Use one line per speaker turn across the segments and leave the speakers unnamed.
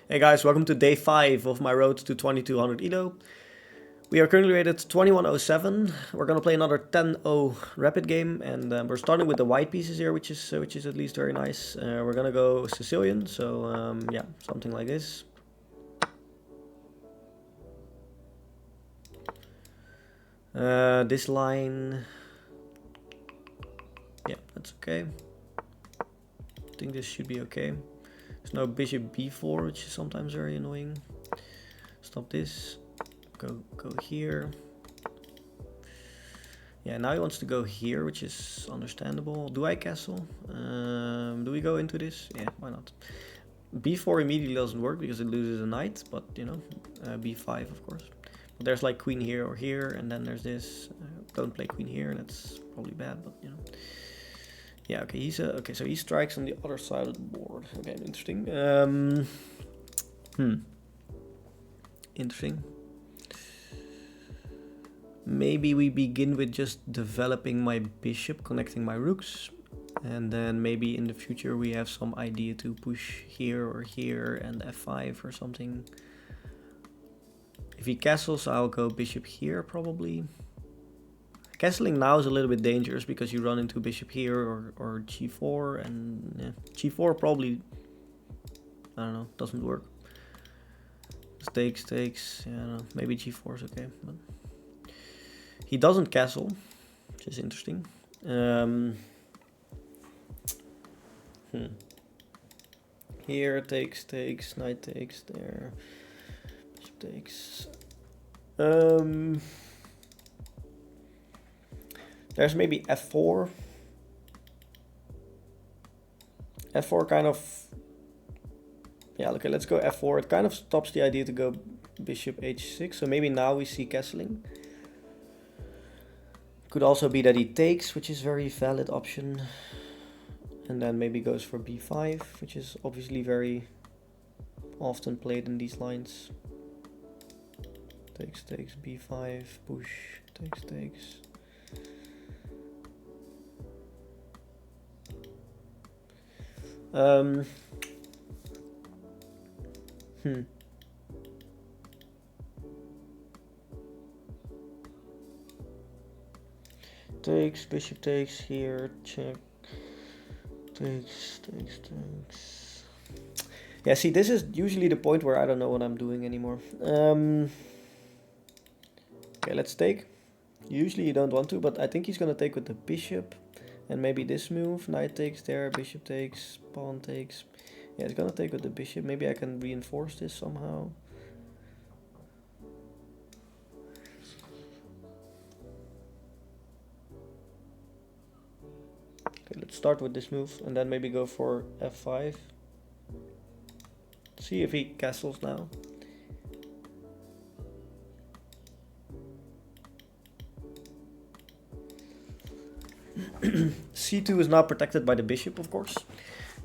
Hey guys, welcome to day 5 of my road to 2200 Elo. We are currently rated 2107. We're gonna play another 10-0 rapid game, and we're starting with the white pieces here, which is at least very nice. We're gonna go Sicilian, so yeah, something like this. This line, yeah, that's okay. I think this should be okay. There's no bishop b4, which is sometimes very annoying. Stop this. Go here. Yeah, now he wants to go here, which is understandable. Do I castle? Do we go into this? Yeah, why not? b4 immediately doesn't work because it loses a knight, but you know, b5 of course. But there's like queen here or here, and then there's this. Don't play queen here, that's probably bad, but you know. Yeah, okay, okay, so he strikes on the other side of the board. Okay, interesting. Interesting. Maybe we begin with just developing my bishop, connecting my rooks. And then maybe in the future we have some idea to push here or here and f5 or something. If he castles, I'll go bishop here probably. Castling now is a little bit dangerous because you run into bishop here or g4, and yeah, g4 probably, I don't know, doesn't work. Takes, yeah, I don't know, maybe g4 is okay. But he doesn't castle, which is interesting. Here takes, knight takes there, bishop takes. There's maybe f4. f4 kind of, yeah, okay, let's go f4. It kind of stops the idea to go bishop h6, so maybe now we see castling. Could also be that he takes, which is a very valid option. And then maybe goes for b5, which is obviously very often played in these lines. Takes, b5, push, takes. Takes, bishop takes here, check. Takes. Yeah, see, this is usually the point where I don't know what I'm doing anymore. Okay, let's take. Usually you don't want to, but I think he's gonna take with the bishop. And maybe this move, knight takes there, bishop takes, pawn takes. Yeah, he's gonna take with the bishop. Maybe I can reinforce this somehow. Okay, let's start with this move and then maybe go for f5. See if he castles now. c2 is now protected by the bishop, of course,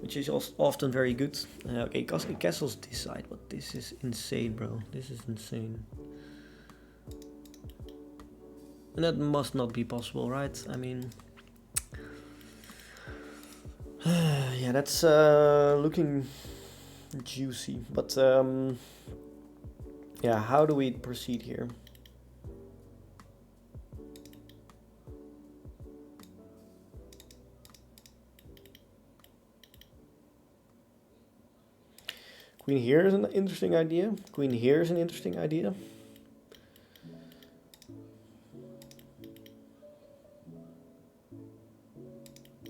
which is also often very good. Okay, he castles this side, but this is insane, bro. This is insane. And that must not be possible, right? I mean, yeah, that's looking juicy. But yeah, how do we proceed here? Queen here is an interesting idea. Queen here is an interesting idea.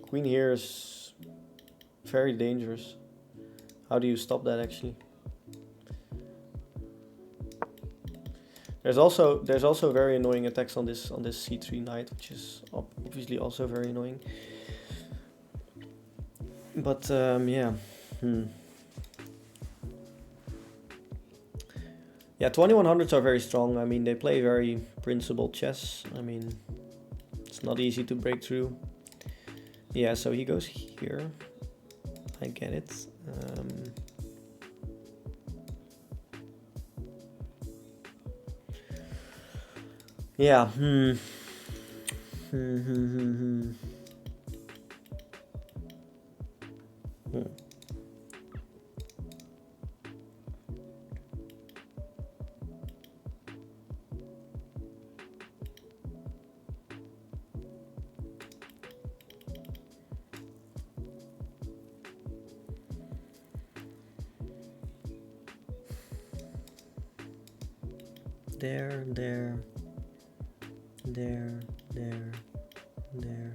Queen here is very dangerous. How do you stop that actually? There's also very annoying attacks on this c3 knight, which is obviously also very annoying. But yeah. Yeah, 2100s are very strong. I mean, they play very principled chess. I mean, it's not easy to break through. Yeah, so he goes here. I get it. Yeah. there, there, there, there, there.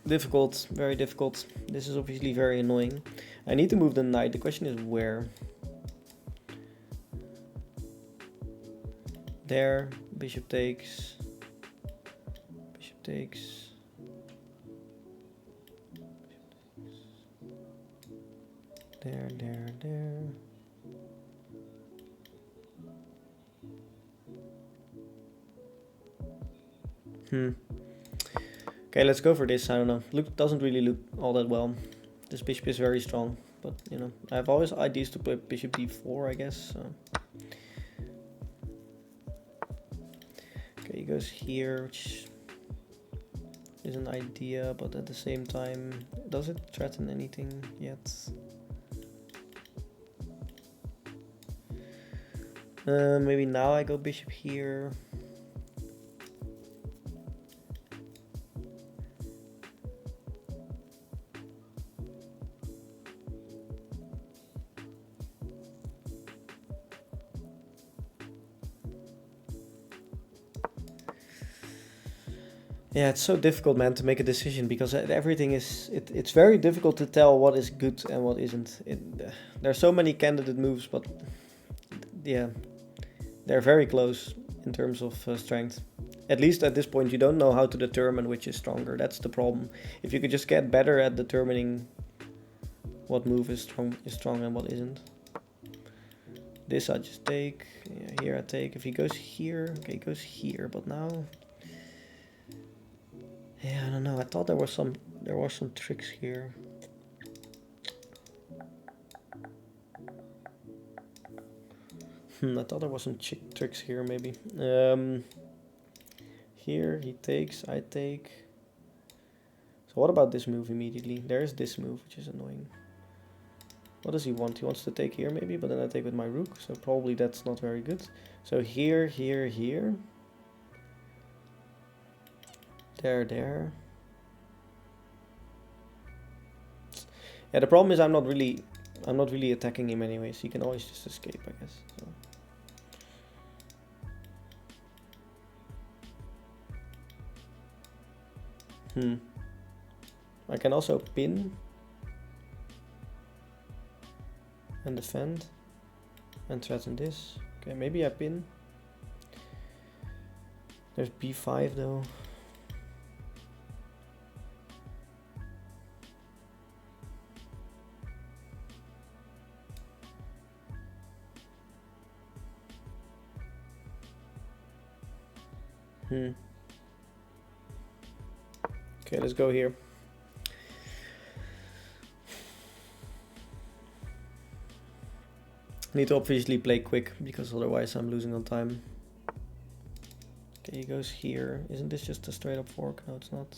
Difficult, very difficult. This is obviously very annoying. I need to move the knight. The question is where? There, bishop takes. Bishop takes. There, there, there. Okay, let's go for this. I don't know. Doesn't really look all that well. This bishop is very strong, but you know, I have always ideas to play bishop d4, I guess. So. Okay, he goes here, which is an idea, but at the same time, does it threaten anything yet? Maybe now I go bishop here. Yeah, it's so difficult, man, to make a decision because everything is... It's very difficult to tell what is good and what isn't. There are so many candidate moves, but yeah, they're very close in terms of strength. At least at this point, you don't know how to determine which is stronger. That's the problem. If you could just get better at determining what move is strong and what isn't. This I just take. Yeah, here I take. If he goes here, okay, he goes here, but now... Yeah, I don't know. I thought there were some tricks here. I thought there was some tricks here, maybe. Here he takes, I take. So what about this move immediately? There's this move, which is annoying. What does he want? He wants to take here, maybe, but then I take with my rook. So probably that's not very good. So here, here, here. There, there. Yeah, the problem is I'm not really attacking him anyways. He can always just escape, I guess. So. I can also pin and defend and threaten this. Okay, maybe I pin. There's b5 though. Okay, let's go here. Need to obviously play quick because otherwise I'm losing on time. Okay, he goes here. Isn't this just a straight up fork? No, it's not.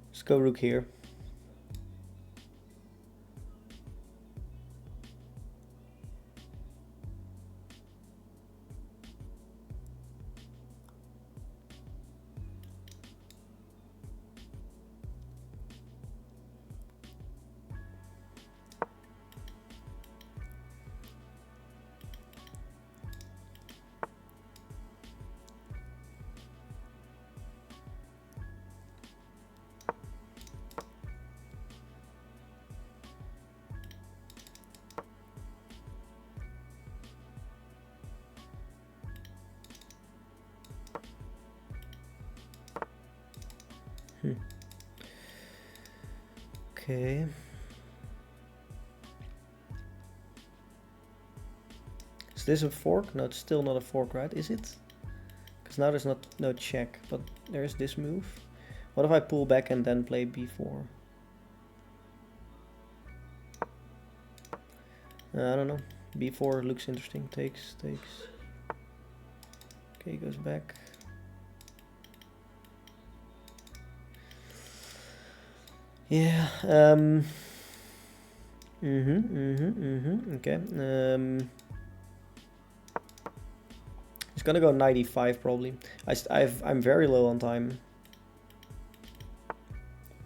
Let's go rook here. Okay. Is this a fork? No, it's still not a fork, right? Is it? Because now there's no check, but there's this move. What if I pull back and then play b4? I don't know. b4 looks interesting. Takes, takes. Okay, he goes back. Yeah. Okay. He's gonna go 95 probably. I'm very low on time.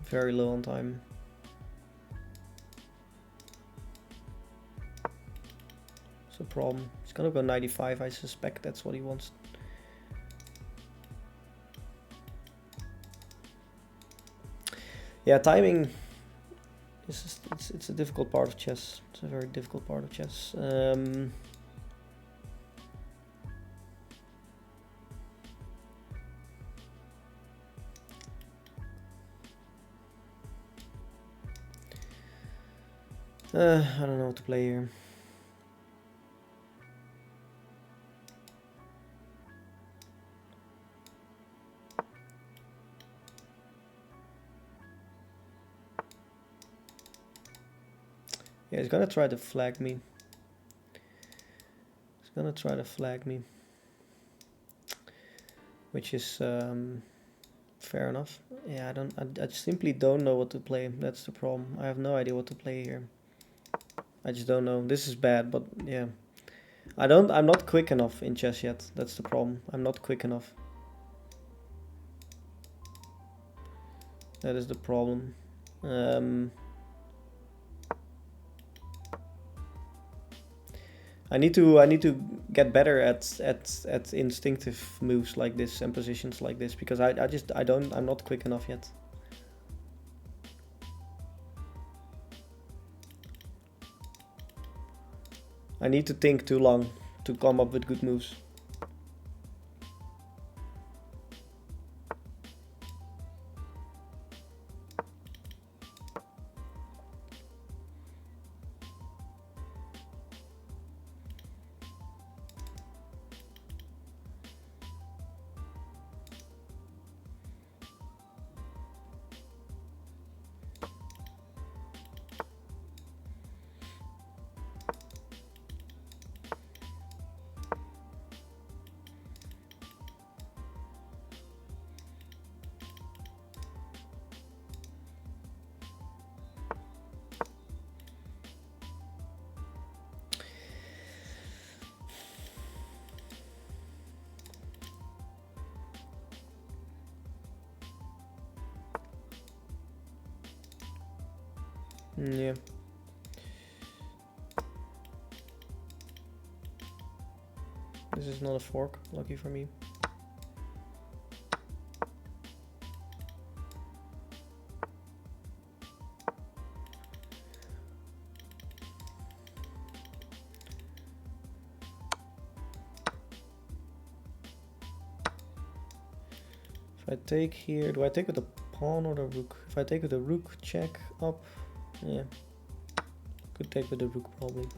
Very low on time. It's a problem. He's gonna go 95. I suspect that's what he wants. Yeah, timing. It's a difficult part of chess. It's a very difficult part of chess. I don't know what to play here. Yeah, he's gonna try to flag me. He's gonna try to flag me. Which is fair enough. Yeah, I simply don't know what to play. That's the problem. I have no idea what to play here. I just don't know. This is bad, but yeah. I'm not quick enough in chess yet. That's the problem. I'm not quick enough. That is the problem. I need to get better at instinctive moves like this and positions like this because I'm not quick enough yet. I need to think too long to come up with good moves. Yeah. This is not a fork, lucky for me. If I take here, do I take with the pawn or the rook? If I take with the rook, check up. Yeah. Could take with the rook probably.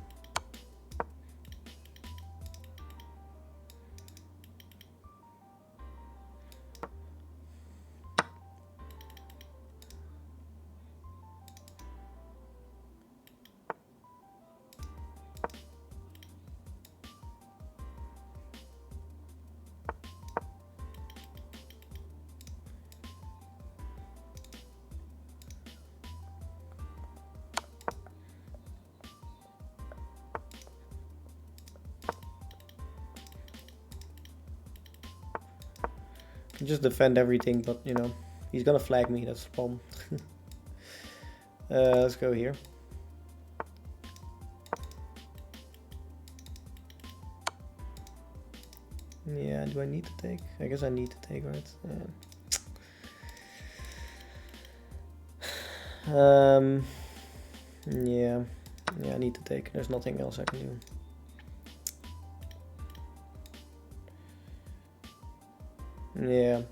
Just defend everything, but you know, he's gonna flag me, that's the problem. Let's go here. Yeah, do I need to take? I guess I need to take, right? Yeah. Yeah, I need to take. There's nothing else I can do. Yeah.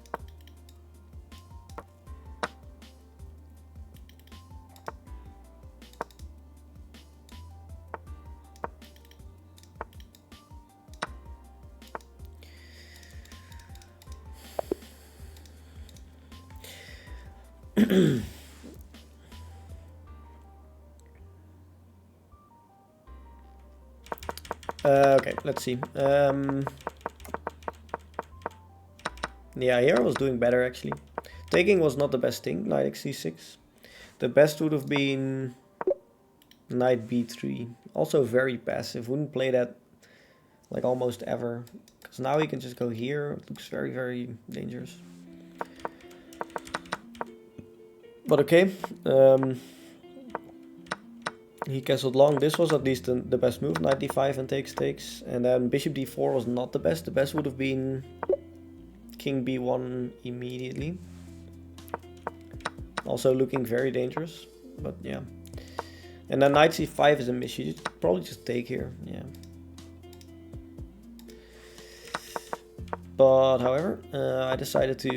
Okay, let's see. Yeah, here I was doing better actually. Taking was not the best thing, knight c6. The best would have been knight b3. Also very passive, wouldn't play that like almost ever. Because now he can just go here, it looks very, very dangerous. But okay, he castled long. This was at least the best move, knight d5 and takes. And then bishop d4 was not the best. The best would have been king b1 immediately. Also looking very dangerous, but yeah. And then knight c5 is a miss. You should probably just take here, yeah. But however, I decided to,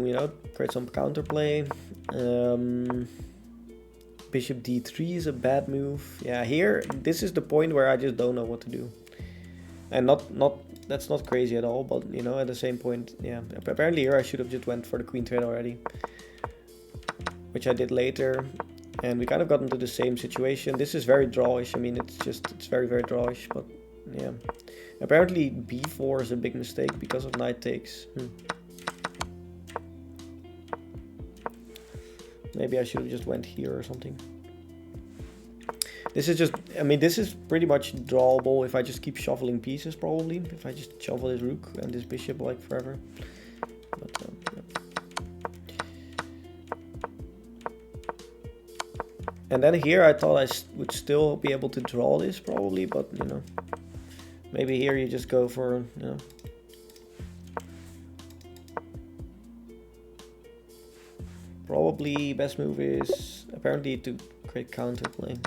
you know, create some counterplay. Bishop d3 is a bad move. Yeah, here, this is the point where I just don't know what to do. And that's not crazy at all, but you know, at the same point, yeah. Apparently here I should have just went for the queen trade already, which I did later. And we kind of got into the same situation. This is very drawish. I mean, it's very, very drawish, but yeah. Apparently b4 is a big mistake because of knight takes. Maybe I should have just went here or something. This is just, I mean, this is pretty much drawable if I just keep shuffling pieces, probably. If I just shuffle this rook and this bishop like forever. But, yeah. And then here I thought I would still be able to draw this probably, but you know. Maybe here you just go for, you know. Probably best move is apparently to create counterplay.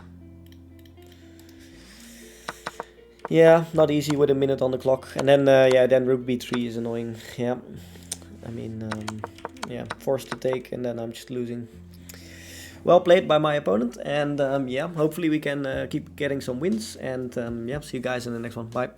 Yeah, not easy with a minute on the clock. And then, yeah, then rook b3 is annoying. Yeah, I mean, yeah, forced to take and then I'm just losing. Well played by my opponent, and yeah, hopefully we can keep getting some wins, and yeah, see you guys in the next one. Bye.